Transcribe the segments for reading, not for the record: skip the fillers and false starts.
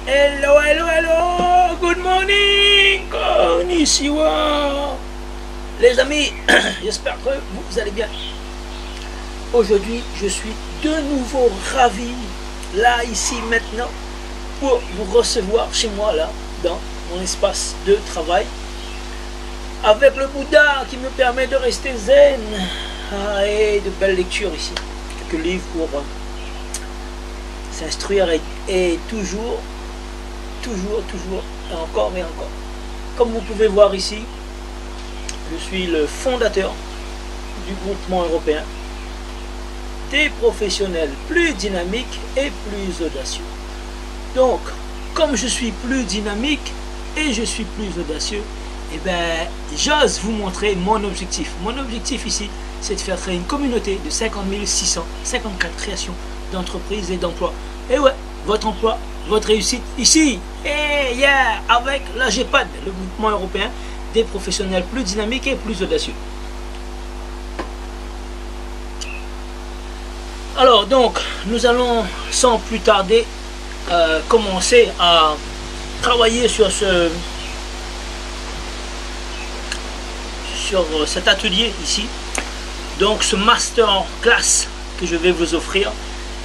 Hello, hello, hello, good morning, konnichiwa. Les amis, j'espère que vous allez bien. Aujourd'hui, je suis de nouveau ravi, là, ici, maintenant, pour vous recevoir chez moi, là, dans mon espace de travail, avec le Bouddha qui me permet de rester zen, et de belles lectures ici, quelques livres pour s'instruire et toujours, et encore. Comme vous pouvez voir ici, je suis le fondateur du groupement européen des professionnels plus dynamiques et plus audacieux. Donc, comme je suis plus dynamique et je suis plus audacieux, eh ben, j'ose vous montrer mon objectif. Mon objectif ici, c'est de faire créer une communauté de 50 654 créations d'entreprises et d'emplois. Et ouais, votre emploi, votre réussite ici, et yeah, avec la GEPAD, le groupement européen des professionnels plus dynamiques et plus audacieux. Alors donc, nous allons sans plus tarder commencer à travailler sur cet atelier ici. Donc ce master class que je vais vous offrir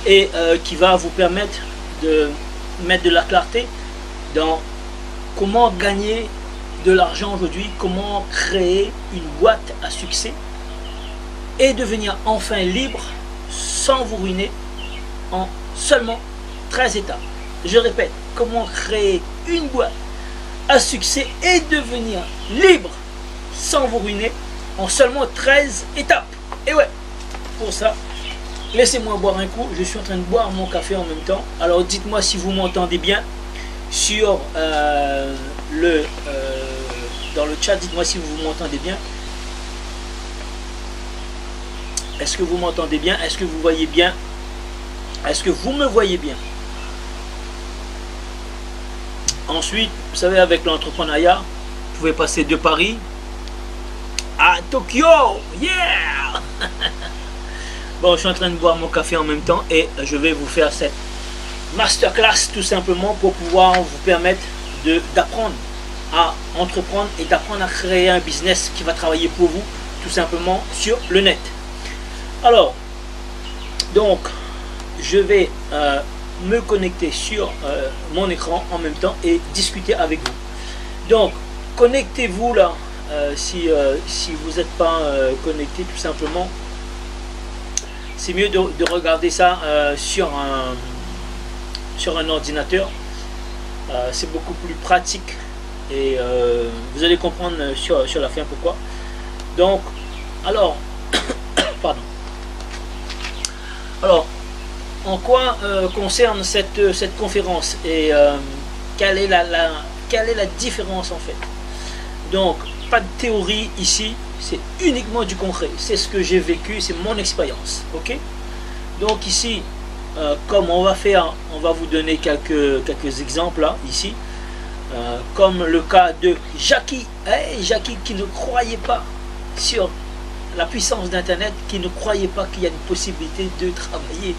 et qui va vous permettre de mettre de la clarté dans comment gagner de l'argent aujourd'hui, comment créer une boîte à succès et devenir enfin libre sans vous ruiner en seulement 13 étapes. Je répète, comment créer une boîte à succès et devenir libre sans vous ruiner en seulement 13 étapes. Et ouais, pour ça, laissez-moi boire un coup. Je suis en train de boire mon café en même temps. Alors dites-moi si vous m'entendez bien sur dans le chat. Dites-moi si vous m'entendez bien. Est-ce que vous m'entendez bien? Est-ce que vous voyez bien? Est-ce que vous me voyez bien? Ensuite, vous savez, avec l'entrepreneuriat, vous pouvez passer de Paris à Tokyo. Yeah. Bon, je suis en train de boire mon café en même temps et je vais vous faire cette masterclass tout simplement pour pouvoir vous permettre d'apprendre à entreprendre et d'apprendre à créer un business qui va travailler pour vous tout simplement sur le net. Alors, donc, je vais me connecter sur mon écran en même temps et discuter avec vous. Donc, connectez-vous là, si vous n'êtes pas connecté tout simplement. C'est mieux de regarder ça sur un ordinateur. C'est beaucoup plus pratique et vous allez comprendre sur la fin pourquoi. Donc, alors, pardon. Alors, en quoi concerne cette conférence et quelle est la différence en fait? Donc, pas de théorie ici, c'est uniquement du concret. C'est ce que j'ai vécu, c'est mon expérience. Ok? Donc ici, comme on va vous donner quelques exemples là, ici. Comme le cas de Jackie. Hey, Jackie qui ne croyait pas sur la puissance d'Internet, qui ne croyait pas qu'il y a une possibilité de travailler,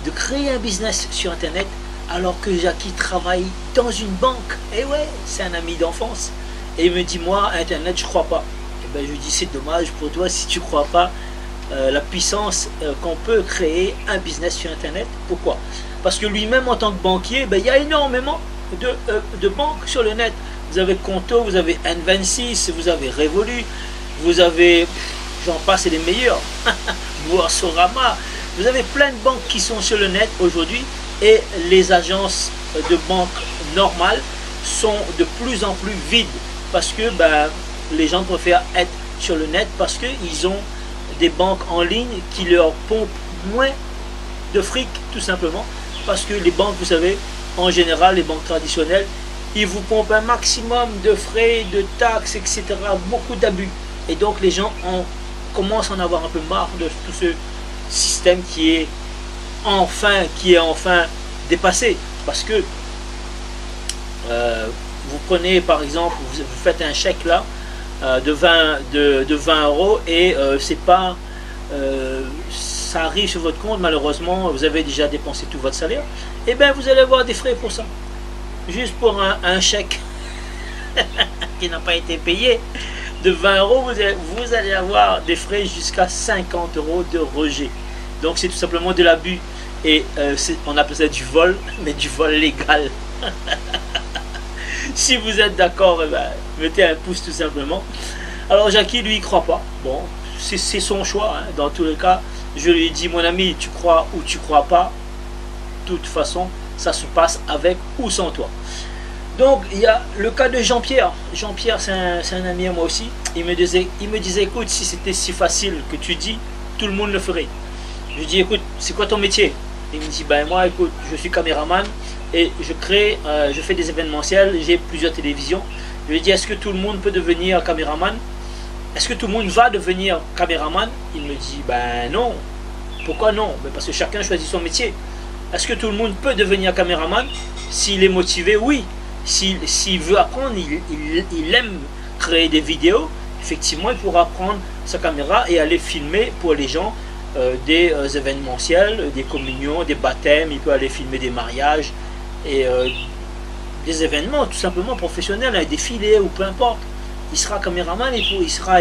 de créer un business sur Internet, alors que Jackie travaille dans une banque. Et ouais, c'est un ami d'enfance. Et il me dit, moi, Internet, je crois pas. Et ben, je lui dis, c'est dommage pour toi si tu crois pas la puissance qu'on peut créer un business sur Internet. Pourquoi? Parce que lui-même, en tant que banquier, ben, il y a énormément de banques sur le net. Vous avez Conto, vous avez N26, vous avez Revolut, vous avez, j'en passe, et les meilleurs, Boursorama. Vous avez plein de banques qui sont sur le net aujourd'hui et les agences de banque normales sont de plus en plus vides parce que ben, les gens préfèrent être sur le net parce qu'ils ont des banques en ligne qui leur pompent moins de fric tout simplement parce que les banques, vous savez, en général, les banques traditionnelles, ils vous pompent un maximum de frais, de taxes, etc. Beaucoup d'abus. Et donc les gens commencent à en avoir un peu marre de tout ce système qui est enfin dépassé. Parce que vous prenez par exemple, vous faites un chèque là de 20 € et c'est pas ça arrive sur votre compte, malheureusement vous avez déjà dépensé tout votre salaire, et bien vous allez avoir des frais pour ça. juste pour un chèque qui n'a pas été payé de 20 euros, vous allez avoir des frais jusqu'à 50 euros de rejet. Donc c'est tout simplement de l'abus. Et on appelle ça du vol, mais du vol légal. Si vous êtes d'accord, eh ben, mettez un pouce tout simplement. Alors Jackie, lui, il croit pas. Bon, c'est son choix. Hein. Dans tous les cas, je lui dis, mon ami, tu crois ou tu crois pas. De toute façon, ça se passe avec ou sans toi. Donc, il y a le cas de Jean-Pierre. Jean-Pierre, c'est un ami à moi aussi. Il me disait, écoute, si c'était si facile que tu dis, tout le monde le ferait. Je lui dis, écoute, c'est quoi ton métier? Il me dit, ben moi, écoute, je suis caméraman et je fais des événementiels, j'ai plusieurs télévisions. Je lui dis, est-ce que tout le monde peut devenir caméraman? Est-ce que tout le monde va devenir caméraman? Il me dit, ben non. Pourquoi non? Ben parce que chacun choisit son métier. Est-ce que tout le monde peut devenir caméraman? S'il est motivé, oui. S'il veut apprendre, il aime créer des vidéos, effectivement, il pourra prendre sa caméra et aller filmer pour les gens des événementiels, des communions, des baptêmes, il peut aller filmer des mariages et des événements tout simplement professionnels, des défilés ou peu importe. Il sera caméraman et il sera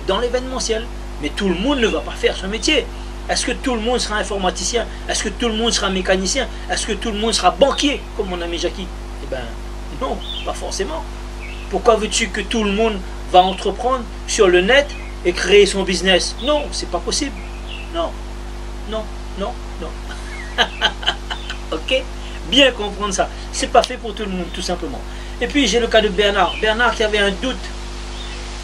dans l'événementiel. Mais tout le monde ne va pas faire ce métier. Est-ce que tout le monde sera informaticien? Est-ce que tout le monde sera mécanicien? Est-ce que tout le monde sera banquier, comme mon ami Jackie? Eh bien, non, pas forcément. Pourquoi veux-tu que tout le monde va entreprendre sur le net et créer son business? Non, c'est pas possible. Non, non, non, non. Ok? Bien comprendre ça. C'est pas fait pour tout le monde, tout simplement. Et puis, j'ai le cas de Bernard. Bernard qui avait un doute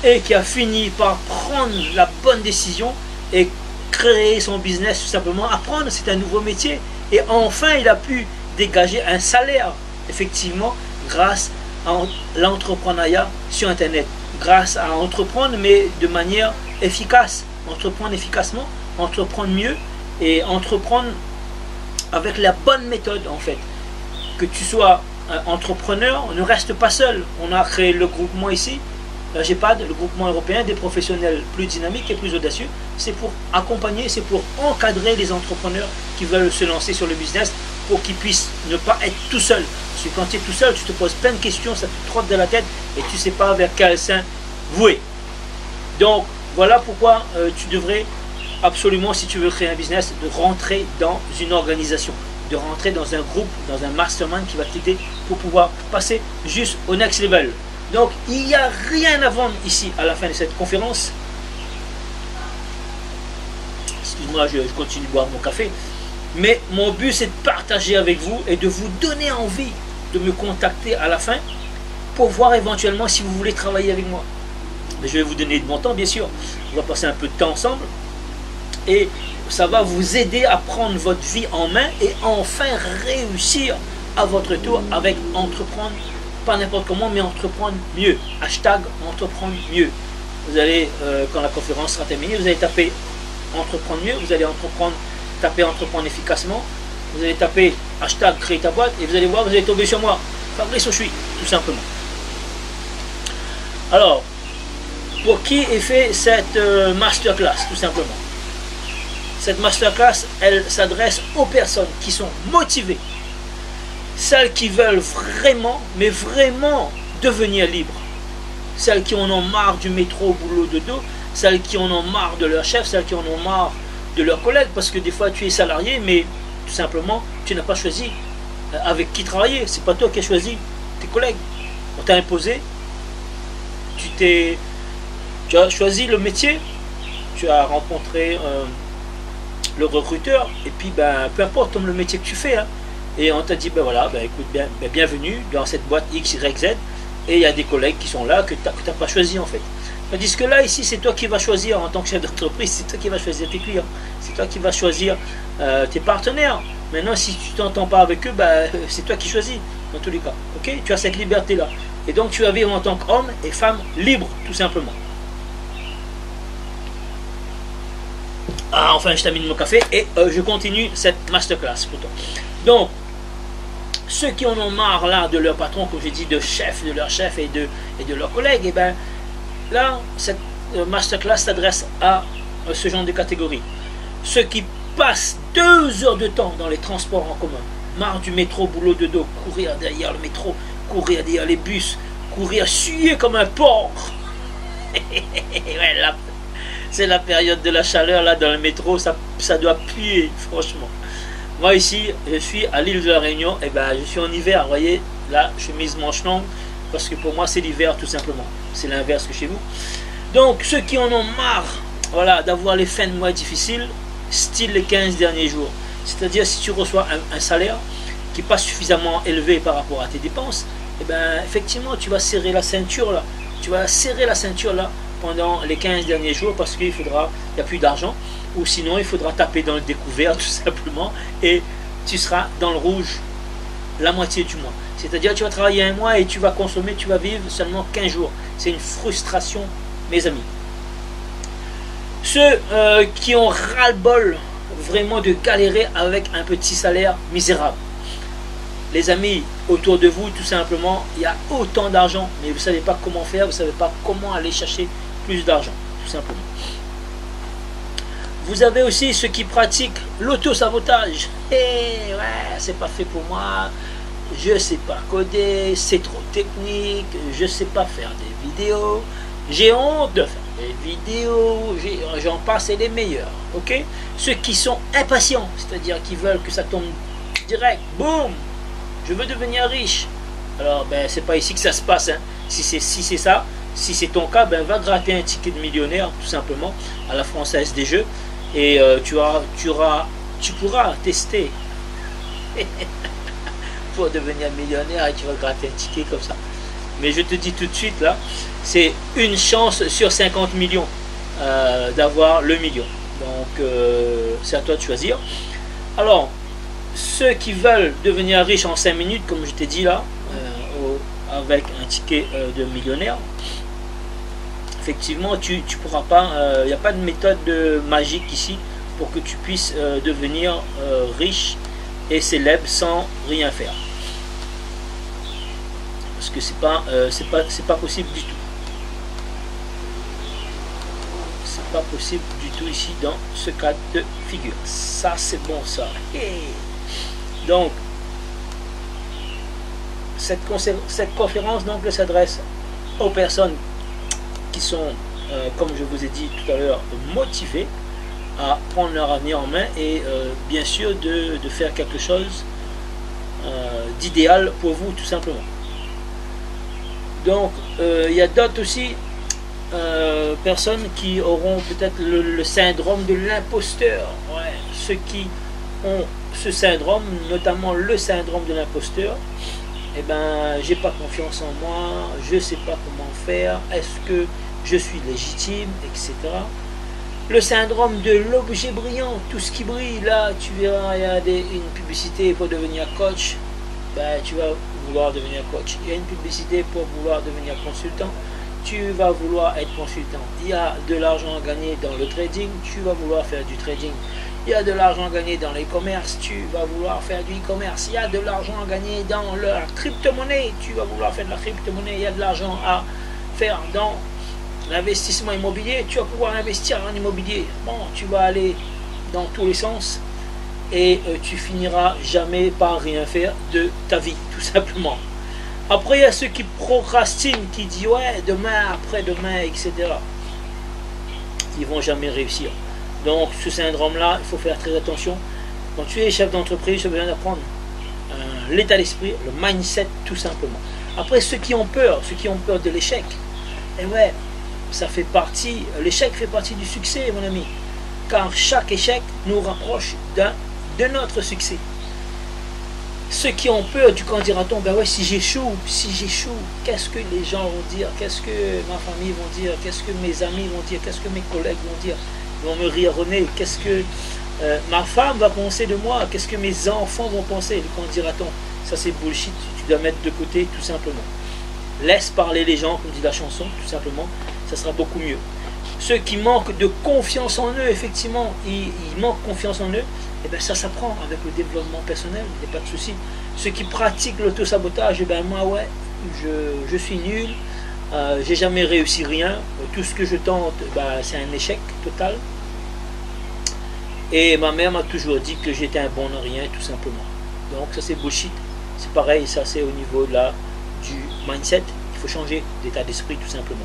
et qui a fini par prendre la bonne décision et créer son business, tout simplement. Apprendre, c'est un nouveau métier. Et enfin, il a pu dégager un salaire, effectivement, grâce à l'entrepreneuriat sur Internet. Grâce à entreprendre, mais de manière efficace. Entreprendre efficacement, entreprendre mieux et entreprendre avec la bonne méthode, en fait. Que tu sois entrepreneur, ne reste pas seul. On a créé le groupement ici, la GEPAD, le groupement européen des professionnels plus dynamiques et plus audacieux. C'est pour accompagner, c'est pour encadrer les entrepreneurs qui veulent se lancer sur le business pour qu'ils puissent ne pas être tout seul. Parce que quand tu es tout seul, tu te poses plein de questions, ça te trotte dans la tête et tu ne sais pas vers quel sein vouer. Donc, voilà pourquoi tu devrais absolument, si tu veux créer un business, de rentrer dans une organisation, de rentrer dans un groupe, dans un mastermind qui va t'aider pour pouvoir passer juste au next level. Donc, il n'y a rien à vendre ici à la fin de cette conférence. Excuse-moi, je continue de boire mon café. Mais mon but, c'est de partager avec vous et de vous donner envie de me contacter à la fin pour voir éventuellement si vous voulez travailler avec moi. Mais je vais vous donner de mon temps, bien sûr. On va passer un peu de temps ensemble. Et ça va vous aider à prendre votre vie en main et enfin réussir à votre tour avec entreprendre. Pas n'importe comment, mais entreprendre mieux. Hashtag entreprendre mieux. Vous allez, quand la conférence sera terminée, vous allez taper entreprendre mieux. Vous allez taper entreprendre efficacement. Vous allez taper hashtag créer ta boîte et vous allez voir, vous allez tomber sur moi. Fabrice Ochoui, tout simplement. Alors, pour qui est fait cette masterclass, tout simplement? Cette masterclass, elle s'adresse aux personnes qui sont motivées. Celles qui veulent vraiment, mais vraiment devenir libres. Celles qui en ont marre du métro, boulot, dodo. Celles qui en ont marre de leur chef, celles qui en ont marre de leurs collègues. Parce que des fois, tu es salarié, mais tout simplement, tu n'as pas choisi avec qui travailler. C'est pas toi qui as choisi tes collègues. On t'a imposé. Tu as choisi le métier. Tu as rencontré le recruteur. Et puis, ben, peu importe le métier que tu fais, hein, et on t'a dit, ben voilà, ben écoute, bienvenue dans cette boîte X, Y, Z. Et il y a des collègues qui sont là que tu n'as pas choisi en fait. Tandis que là, ici, c'est toi qui vas choisir en tant que chef d'entreprise, c'est toi qui vas choisir tes clients, c'est toi qui vas choisir tes partenaires. Maintenant, si tu t'entends pas avec eux, ben, c'est toi qui choisis, dans tous les cas. Ok? Tu as cette liberté-là. Et donc, tu vas vivre en tant qu'homme et femme libre, tout simplement. Ah, enfin, je termine mon café et je continue cette masterclass pour toi. Donc, ceux qui en ont marre là de leur patron, comme j'ai dit, de leur chef et de leurs collègues, et ben là, cette masterclass s'adresse à ce genre de catégorie. Ceux qui passent 2 heures de temps dans les transports en commun, marre du métro, boulot de dos, courir derrière le métro, courir derrière les bus, courir suer comme un porc. Ouais, là, c'est la période de la chaleur là dans le métro, ça doit puer, franchement. Moi ici, je suis à l'île de la Réunion, et ben je suis en hiver, vous voyez, là, chemise manche longue, parce que pour moi c'est l'hiver tout simplement. C'est l'inverse que chez vous. Donc ceux qui en ont marre, voilà, d'avoir les fins de mois difficiles, style les 15 derniers jours. C'est-à-dire si tu reçois un salaire qui n'est pas suffisamment élevé par rapport à tes dépenses, et ben effectivement tu vas serrer la ceinture là. Tu vas serrer la ceinture là pendant les 15 derniers jours parce qu'il faudra, il n'y a plus d'argent, ou sinon il faudra taper dans le découvert tout simplement et tu seras dans le rouge la moitié du mois. C'est-à-dire tu vas travailler un mois et tu vas consommer, tu vas vivre seulement 15 jours. C'est une frustration, mes amis. Ceux qui ont ras-le-bol vraiment de galérer avec un petit salaire misérable. Les amis, autour de vous, tout simplement, il y a autant d'argent, mais vous ne savez pas comment faire, vous ne savez pas comment aller chercher plus d'argent, tout simplement. Vous avez aussi ceux qui pratiquent l'auto-sabotage. Eh ouais, c'est pas fait pour moi, je ne sais pas coder, c'est trop technique, je ne sais pas faire des vidéos, j'ai honte de faire des vidéos, j'en passe et les meilleurs, ok? Ceux qui sont impatients, c'est-à-dire qui veulent que ça tombe direct, boum! Je veux devenir riche. Alors, ben, c'est pas ici que ça se passe. Hein. Si c'est ça, si c'est ton cas, ben, va gratter un ticket de millionnaire, tout simplement, à la Française des Jeux. Et tu pourras tester pour devenir millionnaire et tu vas gratter un ticket comme ça. Mais je te dis tout de suite, là, c'est une chance sur 50 millions d'avoir le million. Donc, c'est à toi de choisir. Alors, ceux qui veulent devenir riches en 5 minutes, comme je t'ai dit là, avec un ticket de millionnaire, effectivement, tu pourras pas, il n'y a pas de méthode magique ici pour que tu puisses devenir riche et célèbre sans rien faire. Parce que c'est pas possible du tout. C'est pas possible du tout ici dans ce cas de figure. Ça, c'est bon, ça. Hey. Donc, cette conférence donc s'adresse aux personnes qui sont, comme je vous ai dit tout à l'heure, motivées à prendre leur avenir en main et bien sûr de faire quelque chose d'idéal pour vous, tout simplement. Donc, il y a d'autres aussi personnes qui auront peut-être le syndrome de l'imposteur. Ouais, ceux qui ont ce syndrome, notamment le syndrome de l'imposteur, eh ben, j'ai pas confiance en moi, je sais pas comment faire, est-ce que je suis légitime, etc. Le syndrome de l'objet brillant, tout ce qui brille, là, tu verras, il y a une publicité pour devenir coach, ben, tu vas vouloir devenir coach. Il y a une publicité pour vouloir devenir consultant, tu vas vouloir être consultant. Il y a de l'argent à gagner dans le trading, tu vas vouloir faire du trading. Il y a de l'argent à gagner dans l'e-commerce, tu vas vouloir faire du e-commerce. Il y a de l'argent à gagner dans la crypto-monnaie, tu vas vouloir faire de la crypto-monnaie. Il y a de l'argent à faire dans l'investissement immobilier, tu vas pouvoir investir en immobilier. Bon, tu vas aller dans tous les sens et tu finiras jamais par rien faire de ta vie, tout simplement. Après, il y a ceux qui procrastinent, qui disent ouais, demain, après-demain, etc. Ils vont jamais réussir. Donc ce syndrome-là, il faut faire très attention. Quand tu es chef d'entreprise, tu as besoin d'apprendre l'état d'esprit, le mindset, tout simplement. Après, ceux qui ont peur de l'échec, et ouais, ça fait partie, l'échec fait partie du succès, mon ami. Car chaque échec nous rapproche de notre succès. Ceux qui ont peur du quand dira-t-on, ben ouais, si j'échoue, qu'est-ce que les gens vont dire, qu'est-ce que ma famille vont dire, qu'est-ce que mes amis vont dire, qu'est-ce que mes collègues vont dire, ils vont me rire au nez, qu'est-ce que ma femme va penser de moi, qu'est-ce que mes enfants vont penser, quand dira-t-on, ça c'est bullshit, tu dois mettre de côté tout simplement. Laisse parler les gens, comme dit la chanson, tout simplement, ça sera beaucoup mieux. Ceux qui manquent de confiance en eux, effectivement, ils manquent confiance en eux, et bien ça s'apprend avec le développement personnel, il n'y a pas de souci. Ceux qui pratiquent l'autosabotage, et ben moi ouais, je suis nul, j'ai jamais réussi rien, tout ce que je tente, ben, c'est un échec total. Et ma mère m'a toujours dit que j'étais un bon à rien, tout simplement. Donc ça c'est bullshit. C'est pareil, ça c'est au niveau là du mindset. Il faut changer d'état d'esprit tout simplement.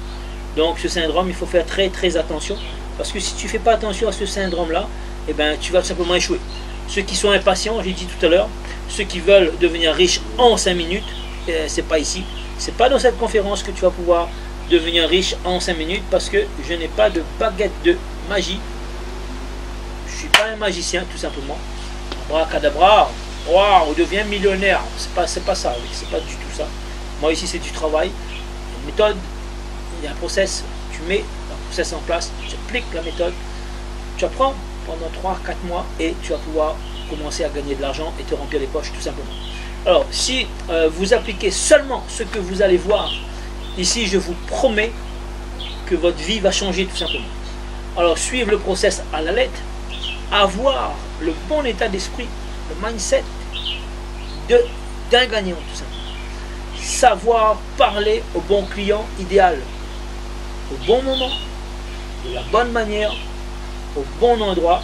Donc ce syndrome, il faut faire très très attention. Parce que si tu ne fais pas attention à ce syndrome là, eh ben, tu vas tout simplement échouer. Ceux qui sont impatients, j'ai dit tout à l'heure, ceux qui veulent devenir riches en 5 minutes, c'est pas ici. C'est pas dans cette conférence que tu vas pouvoir devenir riche en 5 minutes parce que je n'ai pas de baguette de magie. Je suis pas un magicien tout simplement. Abracadabra, waouh, on devient millionnaire. C'est pas ça, oui, c'est pas du tout ça. Moi ici c'est du travail, une méthode, il y a un process, tu mets un process en place, tu appliques la méthode, tu apprends pendant 3-4 mois et tu vas pouvoir commencer à gagner de l'argent et te remplir les poches tout simplement. Alors si vous appliquez seulement ce que vous allez voir ici, je vous promets que votre vie va changer tout simplement. Alors suivre le process à la lettre, avoir le bon état d'esprit, le mindset d'un gagnant tout simplement. Savoir parler au bon client idéal, au bon moment, de la bonne manière, au bon endroit,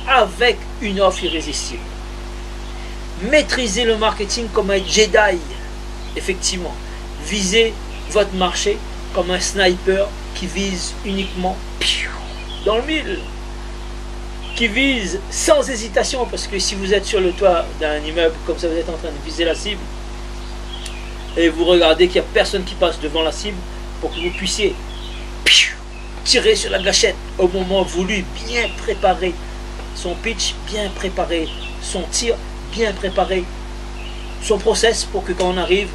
avec une offre irrésistible. Maîtriser le marketing comme un Jedi, effectivement. Visez votre marché comme un sniper qui vise uniquement dans le mille, qui vise sans hésitation, parce que si vous êtes sur le toit d'un immeuble comme ça, vous êtes en train de viser la cible et vous regardez qu'il n'y a personne qui passe devant la cible pour que vous puissiez tirer sur la gâchette au moment voulu, bien préparer son pitch, bien préparer son tir, bien préparer son process pour que quand on arrive,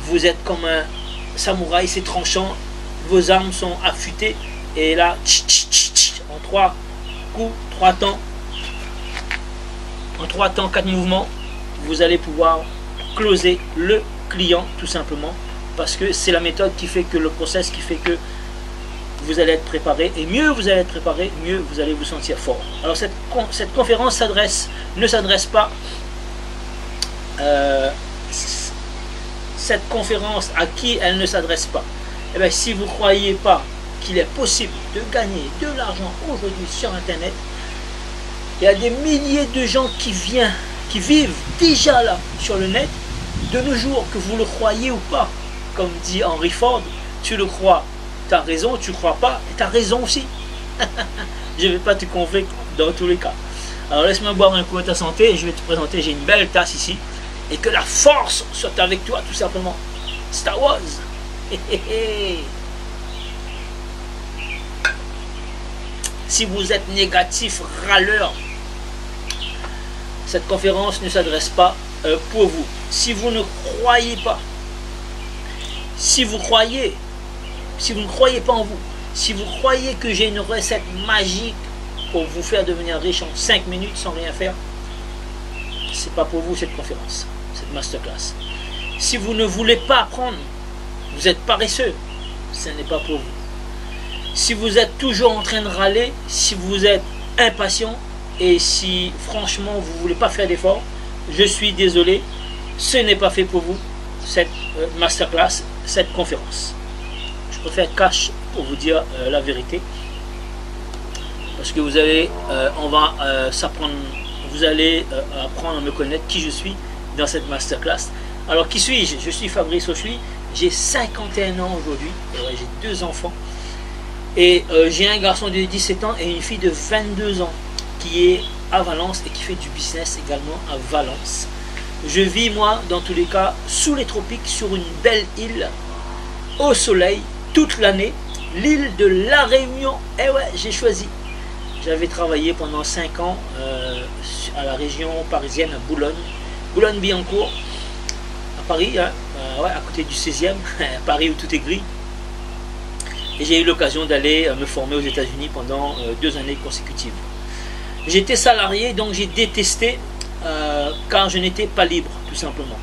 vous êtes comme un samouraï, c'est tranchant, vos armes sont affûtées et là, en 3 coups, 3 temps, en 3 temps, 4 mouvements, vous allez pouvoir closer le client tout simplement, parce que c'est la méthode qui fait que le process qui fait que vous allez être préparé, et mieux vous allez être préparé, mieux vous allez vous sentir fort. Alors cette conférence ne s'adresse pas cette conférence à qui elle ne s'adresse pas. Eh bien, si vous ne croyez pas qu'il est possible de gagner de l'argent aujourd'hui sur internet, il y a des milliers de gens qui vivent déjà là sur le net de nos jours, que vous le croyez ou pas. Comme dit Henry Ford, tu le crois, tu as raison, tu ne crois pas, et tu as raison aussi. Je ne vais pas te convaincre dans tous les cas. Alors laisse-moi boire un coup à ta santé et je vais te présenter, j'ai une belle tasse ici. Et que la force soit avec toi tout simplement. Star Wars. Si vous êtes négatif, râleur, cette conférence ne s'adresse pas pour vous. Si vous ne croyez pas, si vous ne croyez pas en vous, si vous croyez que j'ai une recette magique pour vous faire devenir riche en 5 minutes sans rien faire, c'est pas pour vous cette conférence, cette masterclass. Si vous ne voulez pas apprendre, vous êtes paresseux, ce n'est pas pour vous. Si vous êtes toujours en train de râler, si vous êtes impatient et si franchement vous ne voulez pas faire d'efforts, je suis désolé, ce n'est pas fait pour vous cette masterclass, cette conférence. Je préfère cash pour vous dire la vérité, parce que vous allez s'apprendre. Vous allez apprendre à me connaître, qui je suis dans cette masterclass. Alors qui suis-je? Je suis Fabrice Auchuy, j'ai 51 ans aujourd'hui, j'ai 2 enfants et j'ai un garçon de 17 ans et une fille de 22 ans qui est à Valence et qui fait du business également à Valence. Je vis moi dans tous les cas sous les tropiques sur une belle île au soleil toute l'année, l'île de la Réunion. Et ouais, j'ai choisi. J'avais travaillé pendant 5 ans à la région parisienne, à Boulogne-Billancourt, à Paris, hein, ouais, à côté du 16e, à Paris où tout est gris. Et j'ai eu l'occasion d'aller me former aux États-Unis pendant 2 années consécutives. J'étais salarié, donc j'ai détesté car je n'étais pas libre, tout simplement.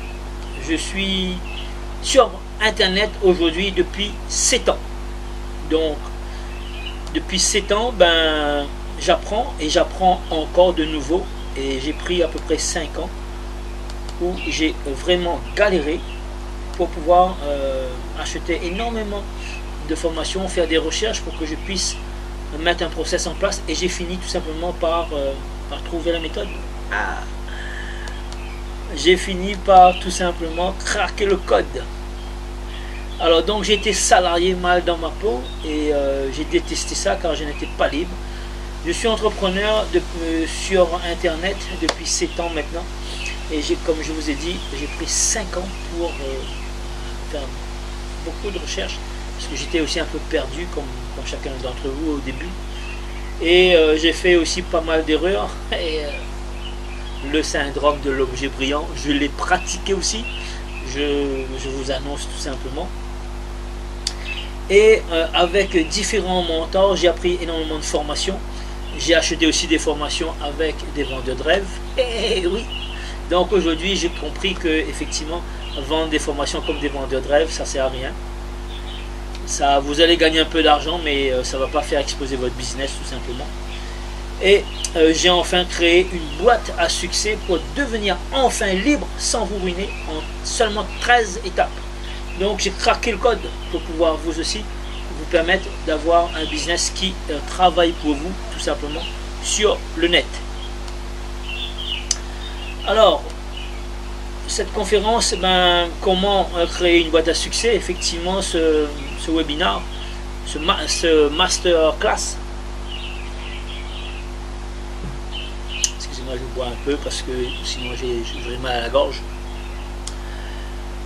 Je suis sur Internet aujourd'hui depuis 7 ans. Donc, depuis 7 ans, ben, j'apprends et j'apprends encore de nouveau. Et j'ai pris à peu près 5 ans où j'ai vraiment galéré pour pouvoir acheter énormément de formations, faire des recherches pour que je puisse mettre un process en place. Et j'ai fini tout simplement par trouver la méthode. j'ai fini par tout simplement craquer le code. Alors donc j'étais salarié mal dans ma peau et j'ai détesté ça car je n'étais pas libre. Je suis entrepreneur sur internet depuis 7 ans maintenant et comme je vous ai dit, j'ai pris 5 ans pour faire beaucoup de recherches parce que j'étais aussi un peu perdu comme chacun d'entre vous au début et j'ai fait aussi pas mal d'erreurs et le syndrome de l'objet brillant, je l'ai pratiqué aussi, je vous annonce tout simplement. Et avec différents mentors, j'ai appris énormément de formations. J'ai acheté aussi des formations avec des vendeurs de rêves. Et oui, donc aujourd'hui j'ai compris que effectivement vendre des formations comme des vendeurs de rêves, ça sert à rien. Ça, vous allez gagner un peu d'argent, mais ça va pas faire exploser votre business tout simplement. Et j'ai enfin créé une boîte à succès pour devenir enfin libre sans vous ruiner en seulement 13 étapes. Donc j'ai craqué le code pour pouvoir vous aussi vous permettre d'avoir un business qui travaille pour vous tout simplement sur le net. Alors cette conférence, comment créer une boîte à succès, effectivement ce webinaire, ce masterclass. Excusez-moi, je bois un peu parce que sinon j'ai mal à la gorge.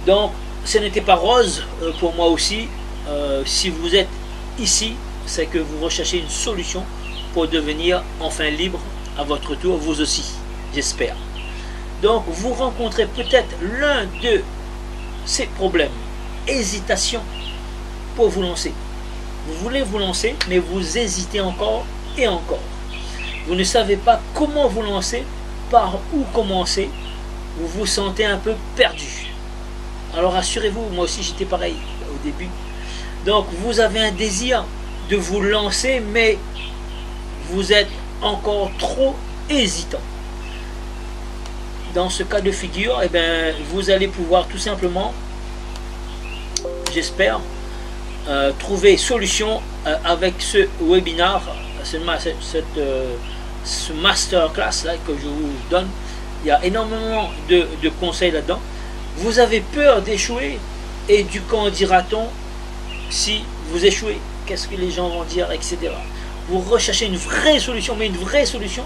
Donc ce n'était pas rose pour moi aussi. Si vous êtes ici, c'est que vous recherchez une solution pour devenir enfin libre à votre tour, vous aussi, j'espère. Donc vous rencontrez peut-être l'un de ces problèmes, hésitation pour vous lancer. Vous voulez vous lancer, mais vous hésitez encore et encore. Vous ne savez pas comment vous lancer, par où commencer, vous vous sentez un peu perdu. Alors rassurez-vous, moi aussi j'étais pareil au début. Donc vous avez un désir de vous lancer, mais vous êtes encore trop hésitant. Dans ce cas de figure, vous allez pouvoir tout simplement, j'espère, trouver solution avec ce webinaire, ce masterclass là que je vous donne. Il y a énormément de conseils là-dedans. Vous avez peur d'échouer et du qu'en dira-t-on si vous échouez, qu'est-ce que les gens vont dire, etc. Vous recherchez une vraie solution, mais une vraie solution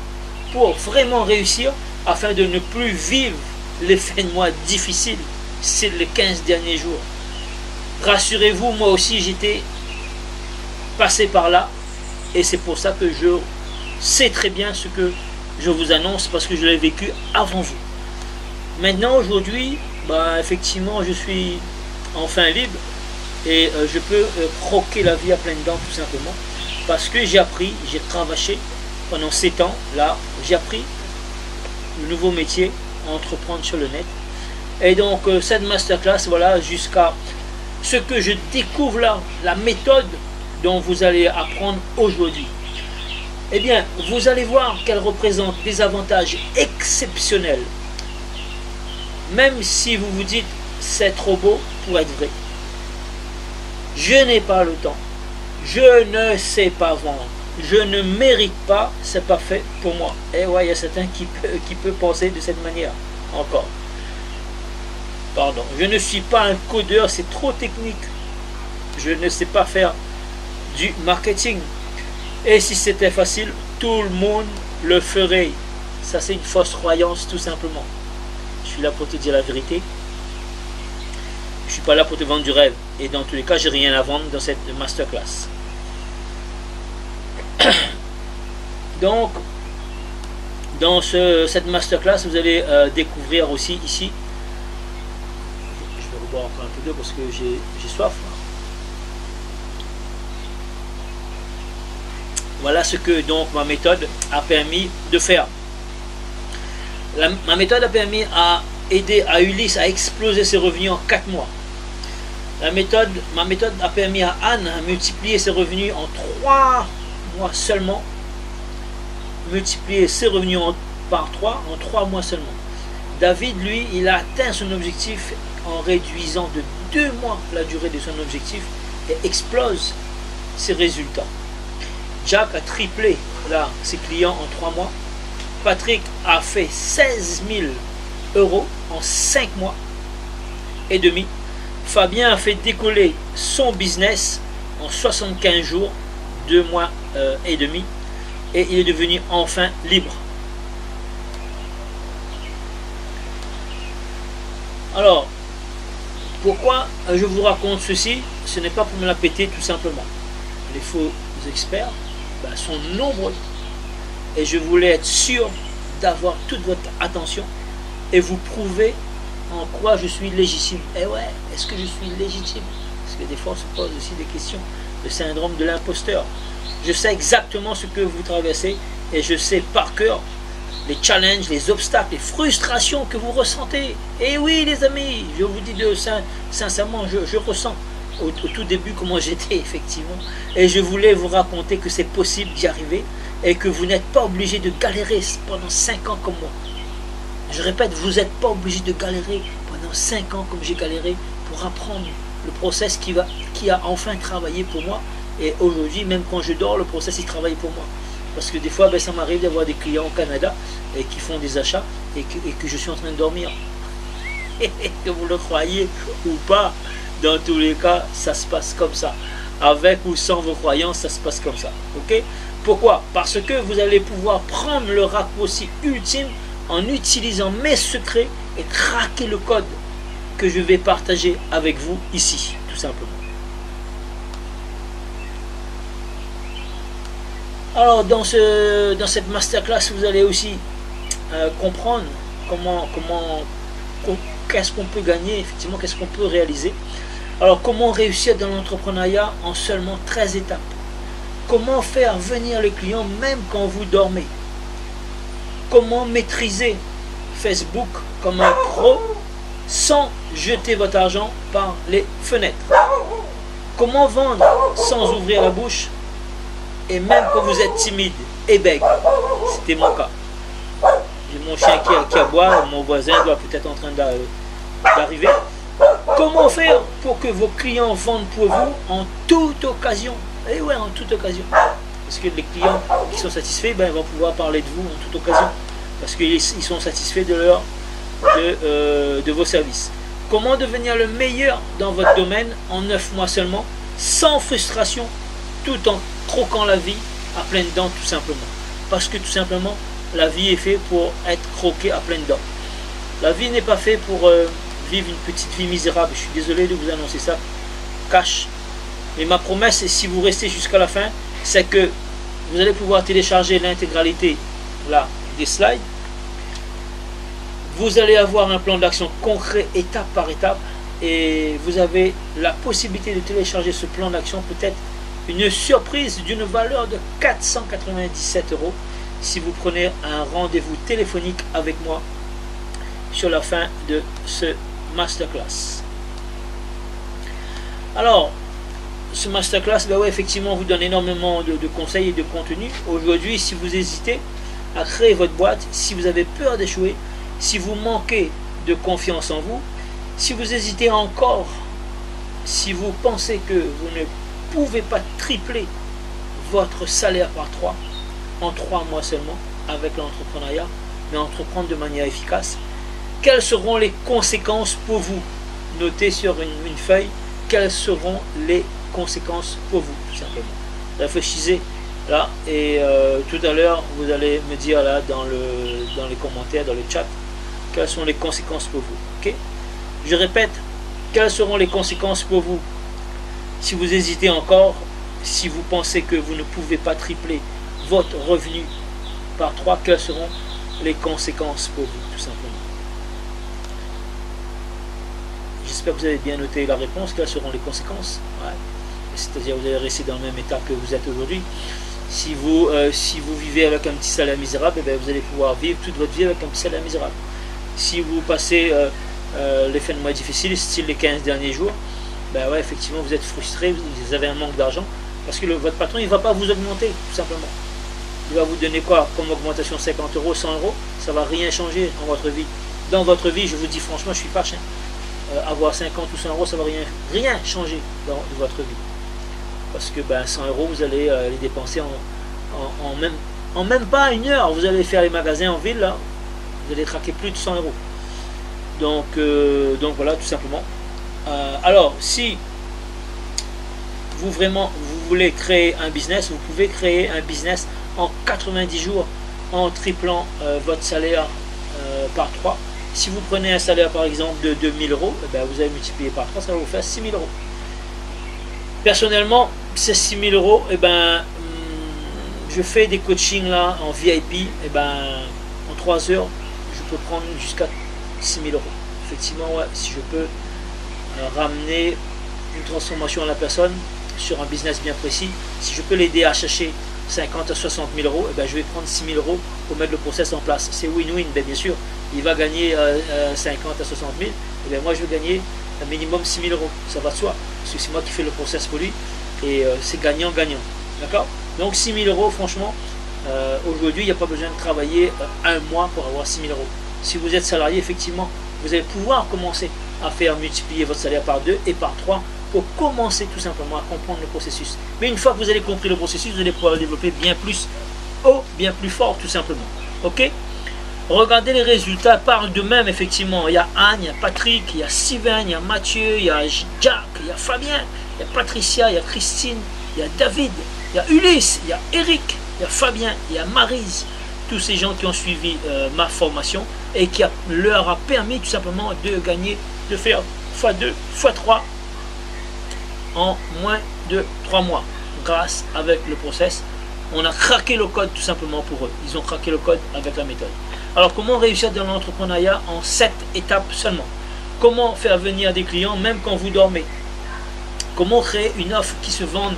pour vraiment réussir afin de ne plus vivre les fins de mois difficiles, c'est les 15 derniers jours. Rassurez-vous, moi aussi j'étais passé par là et c'est pour ça que je sais très bien ce que je vous annonce parce que je l'ai vécu avant vous. Maintenant, aujourd'hui, effectivement, je suis enfin libre et je peux croquer la vie à pleines dents tout simplement parce que j'ai appris, j'ai cravaché pendant 7 ans, là, j'ai appris le nouveau métier, entreprendre sur le net. Et donc, cette masterclass, voilà, jusqu'à ce que je découvre là, la méthode dont vous allez apprendre aujourd'hui. Eh bien, vous allez voir qu'elle représente des avantages exceptionnels. Même si vous vous dites, c'est trop beau pour être vrai. Je n'ai pas le temps. Je ne sais pas vendre. Je ne mérite pas, c'est pas fait pour moi. Et ouais, il y a certains qui peut penser de cette manière encore. Pardon, je ne suis pas un codeur, c'est trop technique. Je ne sais pas faire du marketing. Et si c'était facile, tout le monde le ferait. Ça, c'est une fausse croyance, tout simplement. Je suis là pour te dire la vérité. Je suis pas là pour te vendre du rêve. Et dans tous les cas, j'ai rien à vendre dans cette masterclass. Donc, dans cette masterclass, vous allez découvrir aussi ici. Je vais reboire encore un peu d'eau parce que j'ai soif. Voilà ce que donc ma méthode a permis de faire. Ma méthode a permis à aider à Ulysse à exploser ses revenus en 4 mois. Ma méthode a permis à Anne à multiplier ses revenus en 3 mois seulement. Multiplier ses revenus par 3 en 3 mois seulement. David, lui, il a atteint son objectif en réduisant de 2 mois la durée de son objectif et explose ses résultats. Jack a triplé là, ses clients en 3 mois. Patrick a fait 16 000 € en 5 mois et demi. Fabien a fait décoller son business en 75 jours, 2 mois et demi, et il est devenu enfin libre. Alors, pourquoi je vous raconte ceci? Ce n'est pas pour me la péter, tout simplement. Les faux experts sont nombreux et je voulais être sûr d'avoir toute votre attention et vous prouver en quoi je suis légitime. Et ouais, est-ce que je suis légitime? Parce que des fois on se pose aussi des questions. Le syndrome de l'imposteur. Je sais exactement ce que vous traversez et je sais par cœur les challenges, les obstacles, les frustrations que vous ressentez. Et oui les amis, je vous dis sincèrement, je ressens au tout début comment j'étais effectivement. Et je voulais vous raconter que c'est possible d'y arriver et que vous n'êtes pas obligé de galérer pendant 5 ans comme moi. Je répète, vous n'êtes pas obligé de galérer pendant 5 ans comme j'ai galéré pour apprendre le process qui a enfin travaillé pour moi. Et aujourd'hui, même quand je dors, le process il travaille pour moi. Parce que des fois, ça m'arrive d'avoir des clients au Canada et qui font des achats et que je suis en train de dormir. Que vous le croyez ou pas, dans tous les cas, ça se passe comme ça. Avec ou sans vos croyances, ça se passe comme ça. Ok? Pourquoi? Parce que vous allez pouvoir prendre le raccourci ultime en utilisant mes secrets et craquer le code que je vais partager avec vous ici, tout simplement. Alors dans cette masterclass, vous allez aussi comprendre qu'est-ce qu'on peut gagner, effectivement, qu'est-ce qu'on peut réaliser. Alors comment réussir dans l'entrepreneuriat en seulement 13 étapes. Comment faire venir les clients même quand vous dormez. Comment maîtriser Facebook comme un pro sans jeter votre argent par les fenêtres. Comment vendre sans ouvrir la bouche et même quand vous êtes timide et bègue. C'était mon cas. J'ai mon chien qui aboie, mon voisin doit peut-être en train d'arriver. Comment faire pour que vos clients vendent pour vous en toute occasion? Et ouais, en toute occasion. Parce que les clients qui sont satisfaits, ils vont pouvoir parler de vous en toute occasion. Parce qu'ils sont satisfaits de vos services. Comment devenir le meilleur dans votre domaine en 9 mois seulement, sans frustration, tout en croquant la vie à pleines dents, tout simplement. Parce que tout simplement, la vie est faite pour être croquée à pleines dents. La vie n'est pas faite pour vivre une petite vie misérable. Je suis désolé de vous annoncer ça. Cash. Mais ma promesse, si vous restez jusqu'à la fin, c'est que vous allez pouvoir télécharger l'intégralité là des slides. Vous allez avoir un plan d'action concret étape par étape et vous avez la possibilité de télécharger ce plan d'action, peut-être une surprise d'une valeur de 497 € si vous prenez un rendez-vous téléphonique avec moi sur la fin de ce masterclass. Alors, ce masterclass, ouais, effectivement, vous donne énormément de conseils et de contenu. Aujourd'hui, si vous hésitez à créer votre boîte, si vous avez peur d'échouer, si vous manquez de confiance en vous, si vous hésitez encore, si vous pensez que vous ne pouvez pas tripler votre salaire par 3 en 3 mois seulement avec l'entrepreneuriat, mais entreprendre de manière efficace, quelles seront les conséquences pour vous? Notez sur une feuille quelles seront les conséquences pour vous, tout simplement. Réfléchissez là et tout à l'heure vous allez me dire là dans les commentaires, dans le chat, quelles sont les conséquences pour vous. Ok? Je répète, quelles seront les conséquences pour vous? Si vous hésitez encore, si vous pensez que vous ne pouvez pas tripler votre revenu par 3, quelles seront les conséquences pour vous, tout simplement? J'espère que vous avez bien noté la réponse. Quelles seront les conséquences? Ouais. C'est-à-dire vous allez rester dans le même état que vous êtes aujourd'hui. Si vous vivez avec un petit salaire misérable, vous allez pouvoir vivre toute votre vie avec un petit salaire misérable. Si vous passez les fins de mois difficiles, style les 15 derniers jours, ouais, effectivement vous êtes frustré, vous avez un manque d'argent, parce que votre patron il ne va pas vous augmenter, tout simplement. Il va vous donner quoi comme augmentation? 50 €, 100 €, ça ne va rien changer dans votre vie. Dans votre vie, je vous dis franchement, je suis pas chien. Avoir 50 ou 100 €, ça ne va rien changer dans votre vie. Parce que 100 €, vous allez les dépenser en même pas une heure. Vous allez faire les magasins en ville, là, vous allez traquer plus de 100 €. Donc voilà, tout simplement. Alors, si vous voulez créer un business, vous pouvez créer un business en 90 jours en triplant votre salaire par 3. Si vous prenez un salaire par exemple de 2000 euros, eh bien, vous allez multiplier par 3, ça va vous faire 6000 euros. Personnellement, ces 6000 euros, eh ben, je fais des coachings là en VIP, eh ben, en 3 heures, je peux prendre jusqu'à 6000 euros. Effectivement, ouais, si je peux ramener une transformation à la personne sur un business bien précis, si je peux l'aider à chercher 50 à 60 000 euros, eh ben, je vais prendre 6 000 euros pour mettre le process en place. C'est win-win, bien sûr. Il va gagner 50 à 60 000, eh bien, moi je vais gagner un minimum 6 000 euros. Ça va de soi, parce que c'est moi qui fais le process pour lui, et c'est gagnant-gagnant. D'accord? Donc 6 000 euros, franchement, aujourd'hui, il n'y a pas besoin de travailler un mois pour avoir 6 000 euros. Si vous êtes salarié, effectivement, vous allez pouvoir commencer à faire multiplier votre salaire par 2 et par 3 pour commencer tout simplement à comprendre le processus. Mais une fois que vous avez compris le processus, vous allez pouvoir le développer bien plus haut, bien plus fort, tout simplement. Ok? Regardez les résultats par d'eux-mêmes, effectivement. Il y a Anne, il y a Patrick, il y a Steven, il y a Mathieu, il y a Jack, il y a Fabien, il y a Patricia, il y a Christine, il y a David, il y a Ulysse, il y a Eric, il y a Fabien, il y a Maryse. Tous ces gens qui ont suivi ma formation et qui leur a permis tout simplement de gagner, de faire x2, x3 en moins de 3 mois. Grâce avec le process, on a craqué le code tout simplement pour eux. Ils ont craqué le code avec la méthode. Alors comment réussir dans l'entrepreneuriat en 7 étapes seulement? Comment faire venir des clients même quand vous dormez? Comment créer une offre qui se vende